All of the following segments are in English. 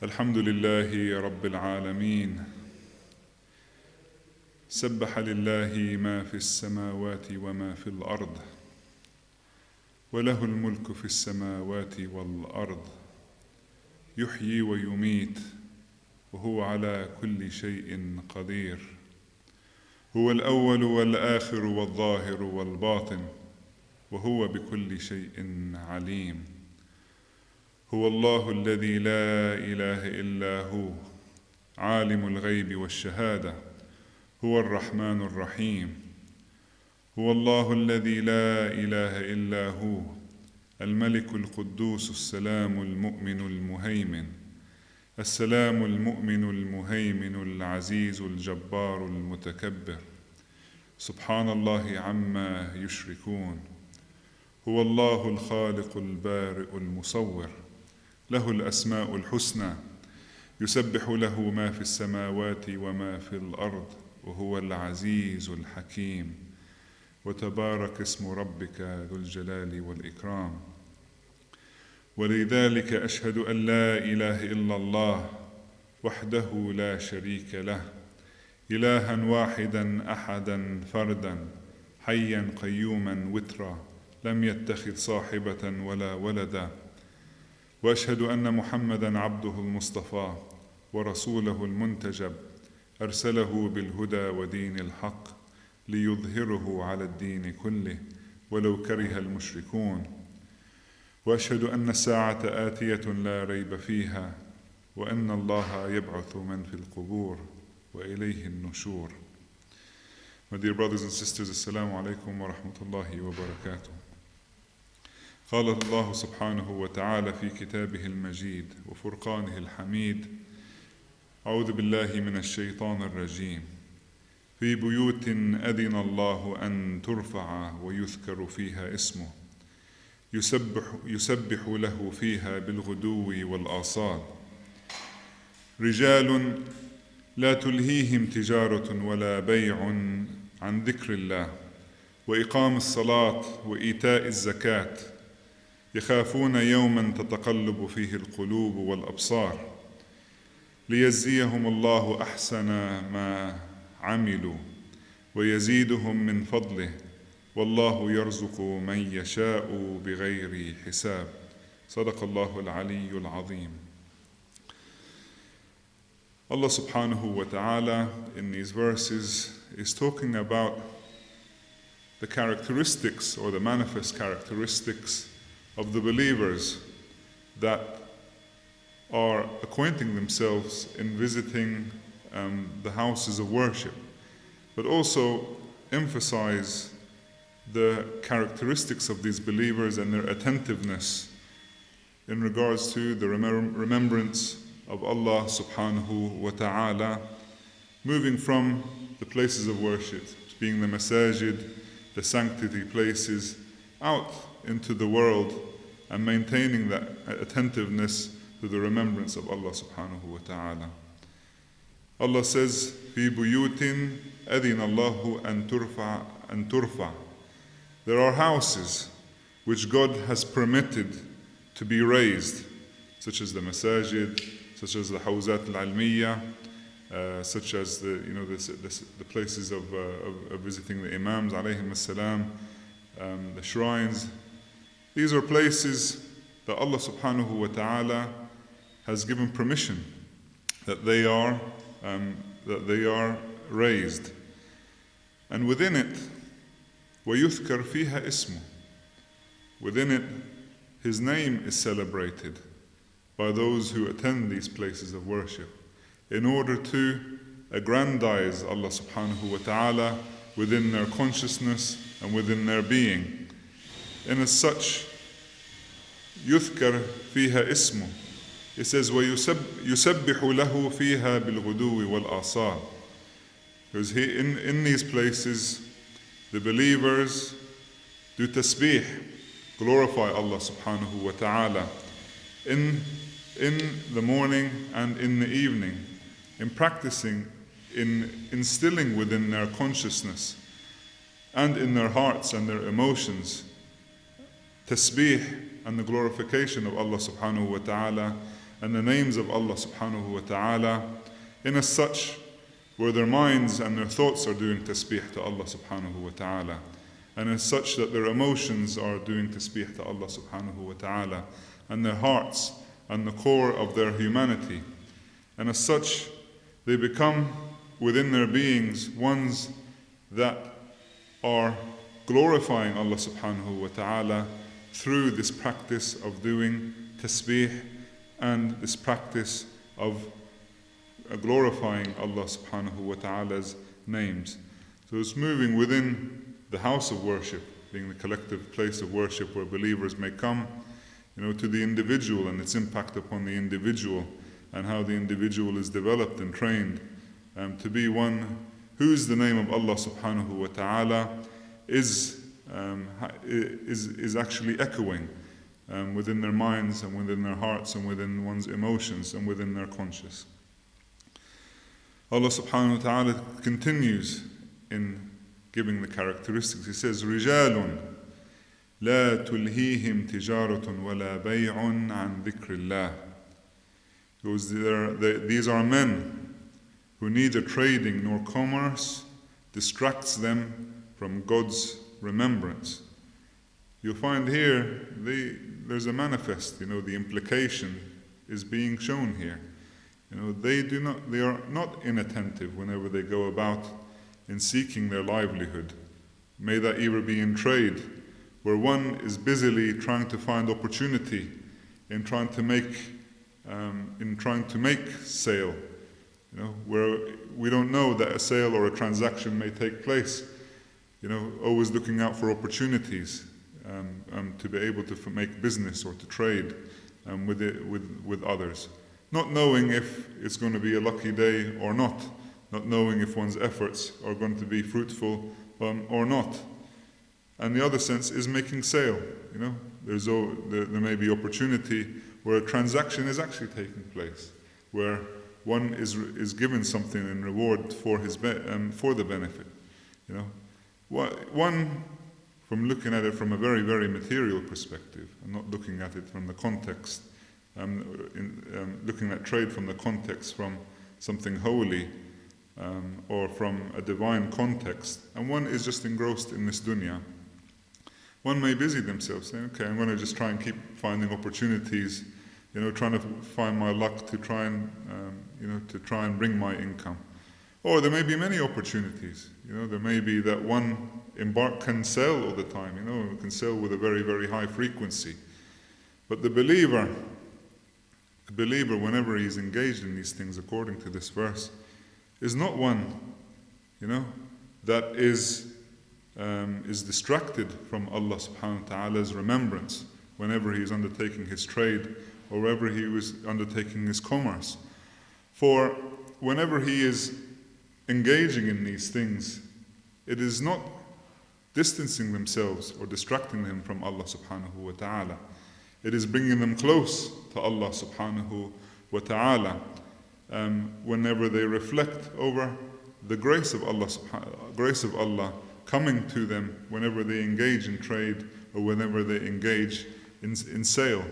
الحمد لله رب العالمين. سبح لله ما في السماوات وما في الأرض، وله الملك في السماوات والأرض، يحيي ويميت وهو على كل شيء قدير. هو الأول والآخر والظاهر والباطن، وهو بكل شيء عليم. هو الله الذي لا إله إلا هو، عالم الغيب والشهادة، هو الرحمن الرحيم. هو الله الذي لا إله إلا هو، الملك القدوس السلام المؤمن المهيمن، السلام المؤمن المهيمن العزيز الجبار المتكبر، سبحان الله عما يشركون. هو الله الخالق البارئ المصور، له الأسماء الحسنى، يسبح له ما في السماوات وما في الأرض، وهو العزيز الحكيم. وتبارك اسم ربك ذو الجلال والإكرام. ولذلك أشهد أن لا إله إلا الله وحده لا شريك له، إلها واحدا أحدا فردا حيا قيوما وترا، لم يتخذ صاحبة ولا ولدا. وأشهد أن محمدا عبده المصطفى ورسوله المنتجب، أرسله بالهدى ودين الحق ليظهره على الدين كله ولو كره المشركون. وأشهد أن الساعة آتية لا ريب فيها، وأن الله يبعث من في القبور وإليه النشور. My dear brothers and sisters, Assalamu alaikum wa rahmatullahi wa barakatuh. قال الله سبحانه وتعالى في كتابه المجيد وفرقانه الحميد: أعوذ بالله من الشيطان الرجيم. في بيوت أذن الله أن ترفع ويذكر فيها اسمه، يسبح له فيها بالغدو والآصال، رجال لا تلهيهم تجارة ولا بيع عن ذكر الله وإقام الصلاة وإيتاء الزكاة، يخافون يوما تتقلب فيه القلوب والأبصار، ليجزيهم الله أحسن ما عملوا ويزيدهم من فضله، والله يرزق من يشاء بغير حساب. صدق الله العلي العظيم. Allah subhanahu wa ta'ala in these verses is talking about the characteristics or the manifest characteristics of the believers that are acquainting themselves in visiting the houses of worship, but also emphasize the characteristics of these believers and their attentiveness in regards to the remembrance of Allah subhanahu wa ta'ala, moving from the places of worship, being the masajid, the sanctity places, out into the world and maintaining that attentiveness to the remembrance of Allah subhanahu wa ta'ala. Allah says, في بيوت أذن الله أن ترفع. There are houses which God has permitted to be raised, such as the masajid, such as the hawzat al-almiyya, such as the places of visiting the imams alayhim as-salam, the shrines. These are places that Allah subhanahu wa ta'ala has given permission that they are raised, and within it وَيُذْكَرْ فِيهَا اسْمُهُ, within it His name is celebrated by those who attend these places of worship in order to aggrandize Allah subhanahu wa ta'ala within their consciousness and within their being. And as such, يُذْكَرْ فِيهَا اسْمُهُ, it says وَيُسَبِّحُ لَهُ فِيهَا بِالْغُدُوِّ وَالْآصَالِ, because in these places the believers do tasbih, glorify Allah subhanahu wa ta'ala in the morning and in the evening, in practicing, in instilling within their consciousness and in their hearts and their emotions tasbih and the glorification of Allah subhanahu wa ta'ala and the names of Allah subhanahu wa ta'ala, in as such where their minds and their thoughts are doing tasbih to Allah subhanahu wa ta'ala, and as such that their emotions are doing tasbih to Allah subhanahu wa ta'ala, and their hearts and the core of their humanity. And as such, they become within their beings ones that are glorifying Allah subhanahu wa ta'ala through this practice of doing tasbih and this practice of glorifying Allah subhanahu wa ta'ala's names. So it's moving within the house of worship, being the collective place of worship where believers may come, to the individual and its impact upon the individual, and how the individual is developed and trained to be one whose the name of Allah subhanahu wa ta'ala is actually echoing within their minds and within their hearts and within one's emotions and within their conscious. Allah subhanahu wa ta'ala continues in giving the characteristics. He says, رِجَالٌ لَا تُلْهِيهِمْ تِجَارَةٌ وَلَا بَيْعٌ عَنْ ذِكْرِ اللَّهِ. These are men who neither trading nor commerce distracts them from God's remembrance. You'll find here there's a manifest, the implication is being shown here. They are not inattentive whenever they go about in seeking their livelihood. May that either be in trade, where one is busily trying to find opportunity in trying to make sale, where we don't know that a sale or a transaction may take place, always looking out for opportunities to be able to make business or to trade with others, not knowing if it's going to be a lucky day or not knowing if one's efforts are going to be fruitful or not. And the other sense is making sale. There may be opportunity where a transaction is actually taking place, where one is given something in reward for the benefit. One, from looking at it from a very, very material perspective, and not looking at it from the context, looking at trade from the context from something holy or from a divine context, and one is just engrossed in this dunya. One may busy themselves, saying, okay, I'm going to just try and keep finding opportunities, trying to find my luck to try and bring my income. Or there may be many opportunities. There may be that one can sell all the time, can sell with a very, very high frequency. But the believer, whenever he is engaged in these things, according to this verse, is not one, that is distracted from Allah subhanahu wa ta'ala's remembrance whenever he is undertaking his trade or wherever he was undertaking his commerce. For whenever he is engaging in these things, it is not distancing themselves or distracting them from Allah subhanahu wa ta'ala. It is bringing them close to Allah subhanahu wa ta'ala whenever they reflect over the grace of Allah coming to them whenever they engage in trade or whenever they engage in sale.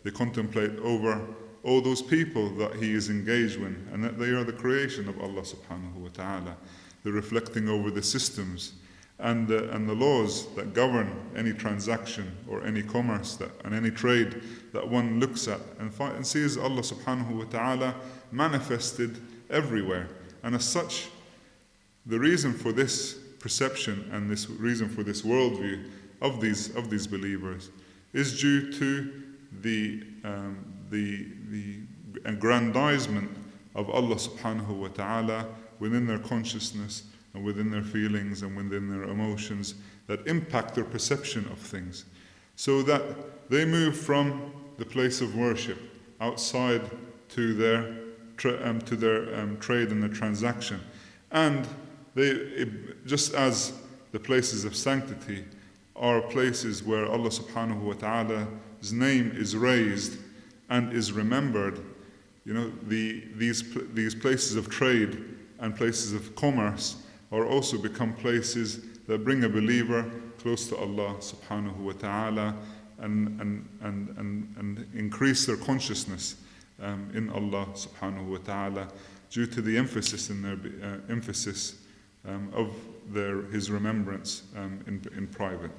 They contemplate over all those people that he is engaged with, and that they are the creation of Allah subhanahu wa ta'ala. They're reflecting over the systems and the laws that govern any transaction or any commerce and any trade that one looks at and sees Allah subhanahu wa ta'ala manifested everywhere. And as such, the reason for this perception and this reason for this worldview of these believers is due to the aggrandizement of Allah subhanahu wa ta'ala within their consciousness and within their feelings and within their emotions that impact their perception of things, so that they move from the place of worship outside to their trade and the transaction. And just as the places of sanctity are places where Allah subhanahu wa ta'ala's name is raised and is remembered, these places of trade and places of commerce are also become places that bring a believer close to Allah subhanahu wa ta'ala and increase their consciousness in Allah subhanahu wa ta'ala, due to the emphasis in their of his remembrance in private.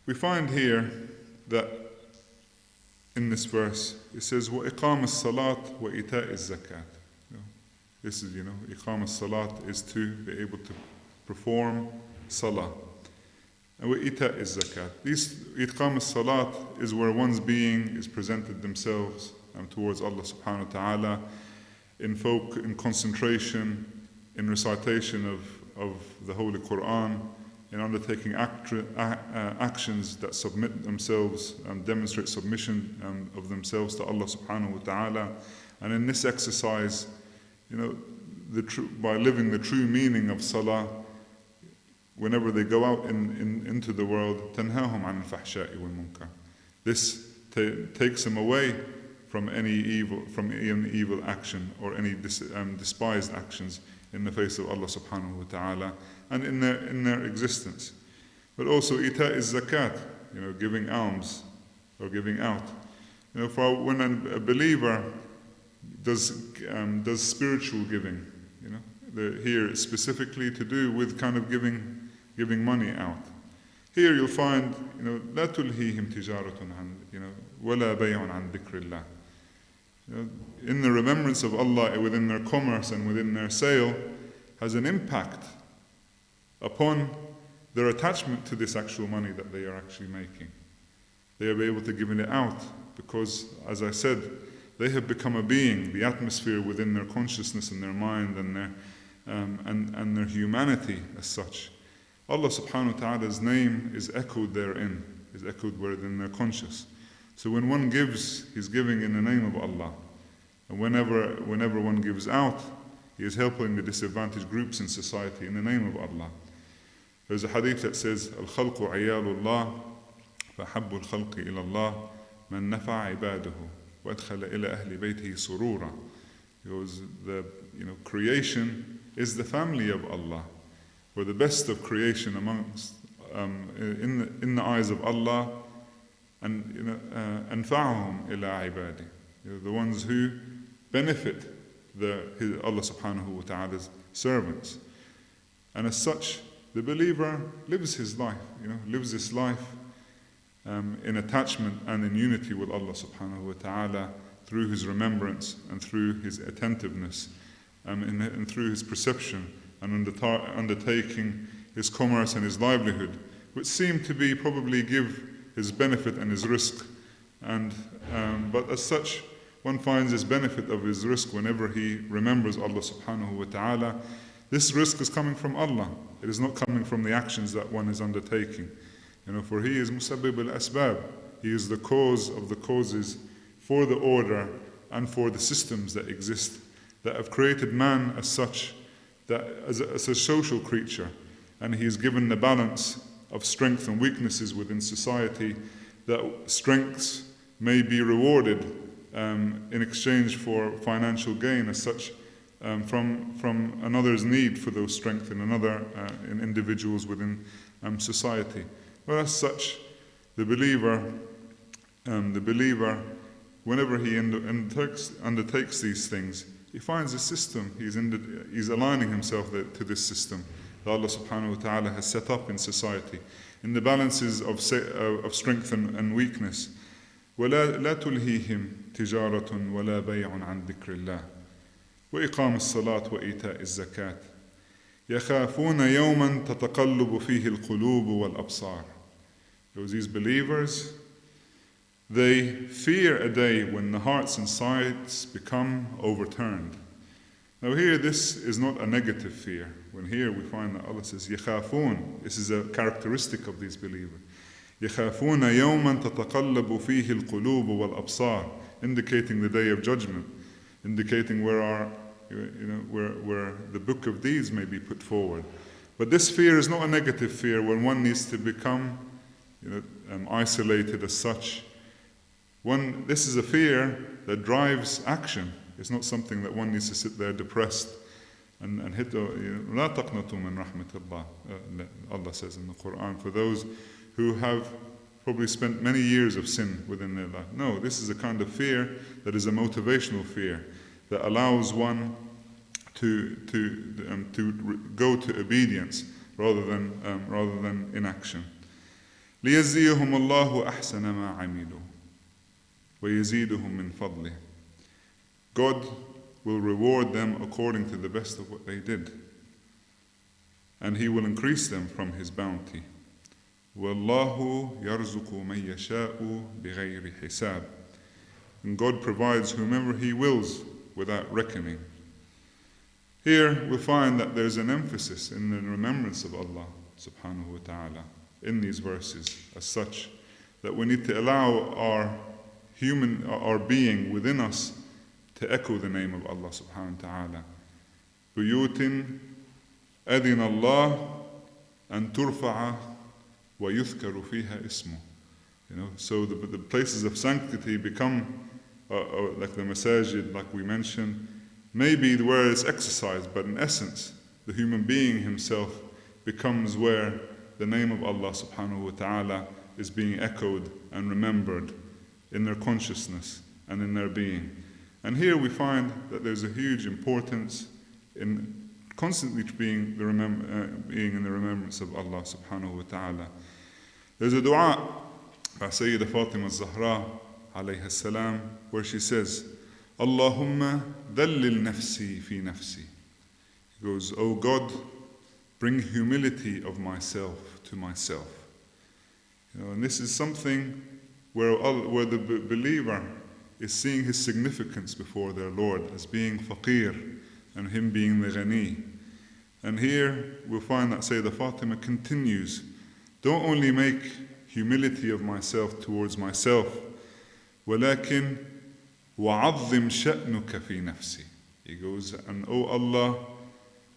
We find here that in this verse it says وَإِقَامَ الصَّلَاةِ وَإِيتَاءِ الزَّكَاةِ. This is, Iqam as-salat is to be able to perform salah. And وَإِيتَاءِ الزَّكَاةِ. Iqam as-salat is where one's being is presented themselves towards Allah subhanahu wa ta'ala in concentration, in recitation of the Holy Quran, in undertaking actions that submit themselves and demonstrate submission of themselves to Allah subhanahu wa ta'ala. And in this exercise, by living the true meaning of salah, whenever they go out into the world, تَنْهَاهُمْ عَنِ الْفَحْشَاءِ وَالْمُنْكَرِ. This takes them away from any evil action or any despised actions in the face of Allah subhanahu wa ta'ala and in their existence. But also ita is zakat, giving alms or giving out. For when a believer does spiritual giving, here it's specifically to do with kind of giving money out. Here you'll find, لا تلهيهم تجارة عن ولا بيع عن ذكر الله. In the remembrance of Allah within their commerce and within their sale has an impact upon their attachment to this actual money that they are actually making. They are able to give it out because, as I said, they have become a being, the atmosphere within their consciousness and their mind and their humanity as such. Allah subhanahu wa ta'ala's name is echoed therein, is echoed within their conscious. So when one gives, he's giving in the name of Allah. And whenever one gives out, he is helping the disadvantaged groups in society in the name of Allah. There's a hadith that says, الخلق عيال الله فحب الخلق إلى الله من نفع عباده وأدخل إلى أهل بيته سرورا. Because creation is the family of Allah. For the best of creation amongst in the eyes of Allah, and أنفعهم إلى عباده, the ones who benefit Allah subhanahu wa ta'ala's servants. And as such, the believer lives his life, lives this life in attachment and in unity with Allah subhanahu wa ta'ala through his remembrance and through his attentiveness and through his perception and undertaking his commerce and his livelihood, which seem to be probably give his benefit and his risk. But as such, one finds this benefit of his risk whenever he remembers Allah subhanahu wa ta'ala. This risk is coming from Allah. It is not coming from the actions that one is undertaking. For he is musabbib al-asbab. He is the cause of the causes for the order and for the systems that exist, that have created man as such, that as a social creature. And he is given the balance of strength and weaknesses within society, that strengths may be rewarded in exchange for financial gain as such, from another's need for those strength in in individuals within society. Well, as such, the believer, whenever he undertakes these things, he finds a system. He's aligning himself to this system that Allah subhanahu wa ta'ala has set up in society, in the balances of strength and weakness. ولا تلهيهم تجارة ولا بيع عن ذكر الله وإقام الصلاة وإيتاء الزكاة يخافون يوما تتقلب فيه القلوب والأبصار. These believers, they fear a day when the hearts and sights become overturned. Now here, this is not a negative fear. When here we find that Allah says يخافون, this is a characteristic of these believers. يخافون يوما تتقلب فيه القلوب والأبصار, indicating the day of judgment, indicating where the book of deeds may be put forward. But this fear is not a negative fear when one needs to become isolated as such. This is a fear that drives action. It's not something that one needs to sit there depressed and hit. لا تقنطوا من رحمة الله. Allah says in the Quran, for those who have probably spent many years of sin within their life. No, this is a kind of fear that is a motivational fear that allows one to go to obedience rather than inaction. لِيَجْزِيَهُمُ اللَّهُ أَحْسَنَ مَا عَمِلُوا وَيَزِيدُهُم مِّن فَضْلِهِ. God will reward them according to the best of what they did, and He will increase them from His bounty. وَاللَّهُ يَرْزُقُ مَن يَشَاءُ بِغَيْرِ حِسَابٍ. And God provides whomever He wills without reckoning. Here we find that there's an emphasis in the remembrance of Allah subhanahu wa ta'ala in these verses, as such that we need to allow our being within us to echo the name of Allah subhanahu wa ta'ala. بُيُوتٍ أَذِنَ اللَّهُ أَن تُرْفَعَ وَيُذْكَرُ فِيهَا اسْمُهُ. So the places of sanctity become like the masajid, like we mentioned, maybe where it's exercised, but in essence, the human being himself becomes where the name of Allah subhanahu wa ta'ala is being echoed and remembered in their consciousness and in their being. And here we find that there's a huge importance in constantly being in the remembrance of Allah subhanahu wa ta'ala. There's a dua by Sayyidah Fatima al-Zahra alayha salam where she says, Allahumma dhallil nafsi fi nafsi. He goes, "O God, bring humility of myself to myself." And this is something where the believer is seeing his significance before their Lord as being faqir and him being the ghani. And here we'll find that Sayyidah Fatima continues, don't only make humility of myself towards myself, وَلَكِنْ وَعَظِّمْ شَأْنُكَ فِي نَفْسِي. He goes, and O Allah,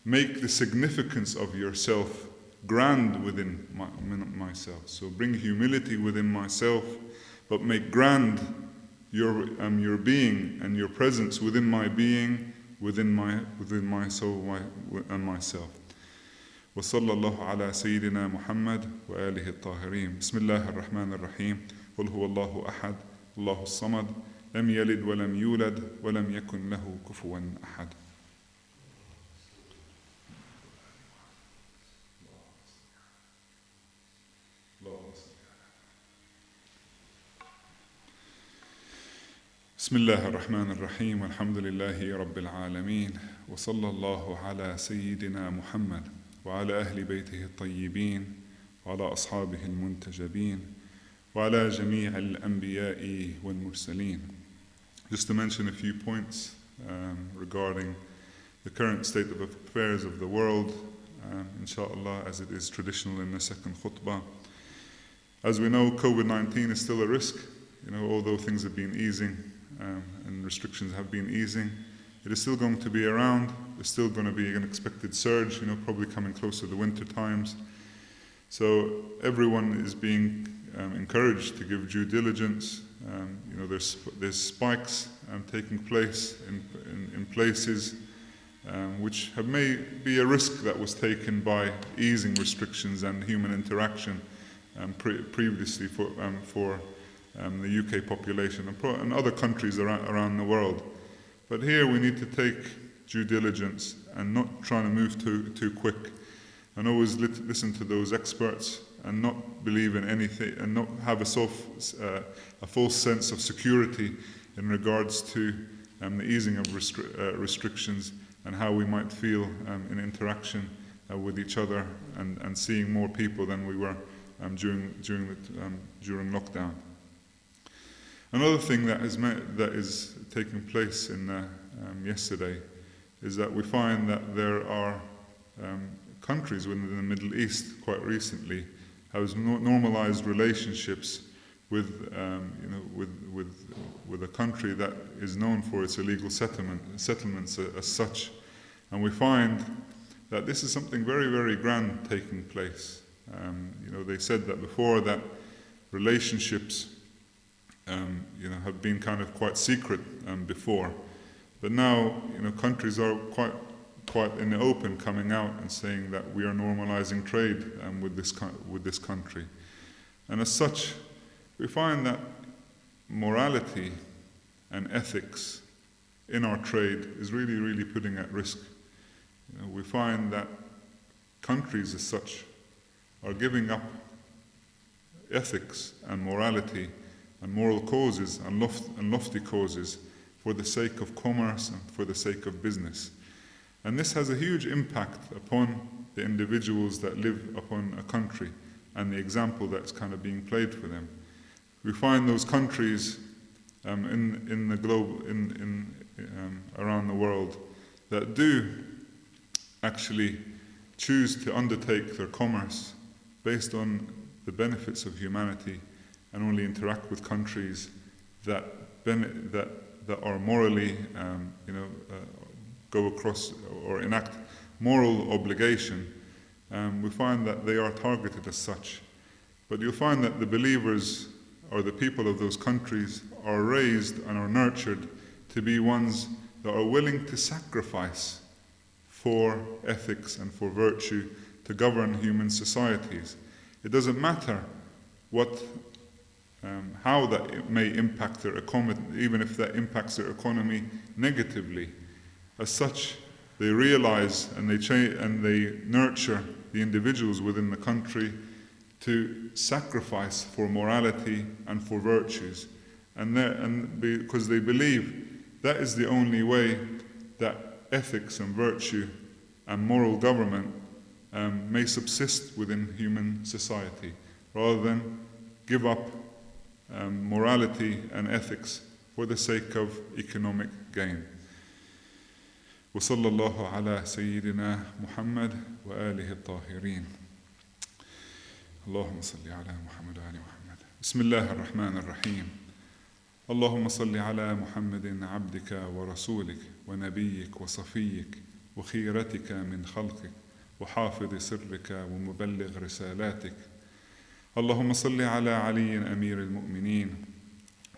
make the significance of yourself grand within myself. So bring humility within myself, but make grand your being and your presence within my being, within my soul and myself. وصلى الله على سيدنا محمد وآله الطاهرين. بسم الله الرحمن الرحيم. قل هو الله أحد الله الصمد لم يلد ولم يولد ولم يكن له كفوا أحد. بسم الله الرحمن الرحيم والحمد لله رب العالمين وصلى الله على سيدنا محمد وعلى أهل بيته الطيبين وعلى أصحابه المنتجبين وعلى جميع الأنبياء والمرسلين. Just to mention a few points regarding the current state of affairs of the world, inshallah, as it is traditional in the second khutbah. As we know, COVID-19 is still a risk. Although things have been easing and restrictions have been easing, it is still going to be around. There's still going to be an expected surge, probably coming close to the winter times. So everyone is being encouraged to give due diligence. There's spikes taking place in places which may be a risk that was taken by easing restrictions and human interaction previously for the UK population and other countries around the world. But here we need to take due diligence and not trying to move too quick, and always listen to those experts and not believe in anything and not have a false sense of security in regards to the easing of restrictions and how we might feel in interaction with each other and seeing more people than we were during lockdown. Another thing that is taking place in yesterday is that we find that there are countries within the Middle East quite recently have normalized relationships with a country that is known for its illegal settlements as such, and we find that this is something very, very grand taking place. They said that before that relationships have been kind of quite secret before, but now countries are quite in the open coming out and saying that we are normalizing trade with this country, and as such we find that morality and ethics in our trade is really, really putting at risk. We find that countries as such are giving up ethics and morality and moral causes and lofty causes for the sake of commerce and for the sake of business. And this has a huge impact upon the individuals that live upon a country and the example that's kind of being played for them. We find those countries in the globe, around the world, that do actually choose to undertake their commerce based on the benefits of humanity and only interact with countries that are morally, go across or enact moral obligation. We find that they are targeted as such. But you'll find that the believers or the people of those countries are raised and are nurtured to be ones that are willing to sacrifice for ethics and for virtue to govern human societies. It doesn't matter how that may impact their economy, even if that impacts their economy negatively. As such, they realize and they nurture the individuals within the country to sacrifice for morality and for virtues, and because they believe that is the only way that ethics and virtue and moral government may subsist within human society, rather than give up morality and ethics for the sake of economic gain. وصلى الله على سيدنا محمد وآله الطاهرين. اللهم صل على محمد وآل محمد. بسم الله الرحمن الرحيم. اللهم صل على محمد عبدك ورسولك ونبيك وصفيك وخيرتك من خلقك وحافظ سرك ومبلغ رسالاتك. اللهم صل على علي أمير المؤمنين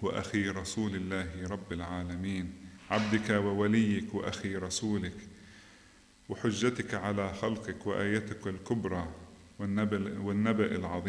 وأخي رسول الله رب العالمين، عبدك ووليك وأخي رسولك وحجتك على خلقك وآيتك الكبرى والنبأ العظيم.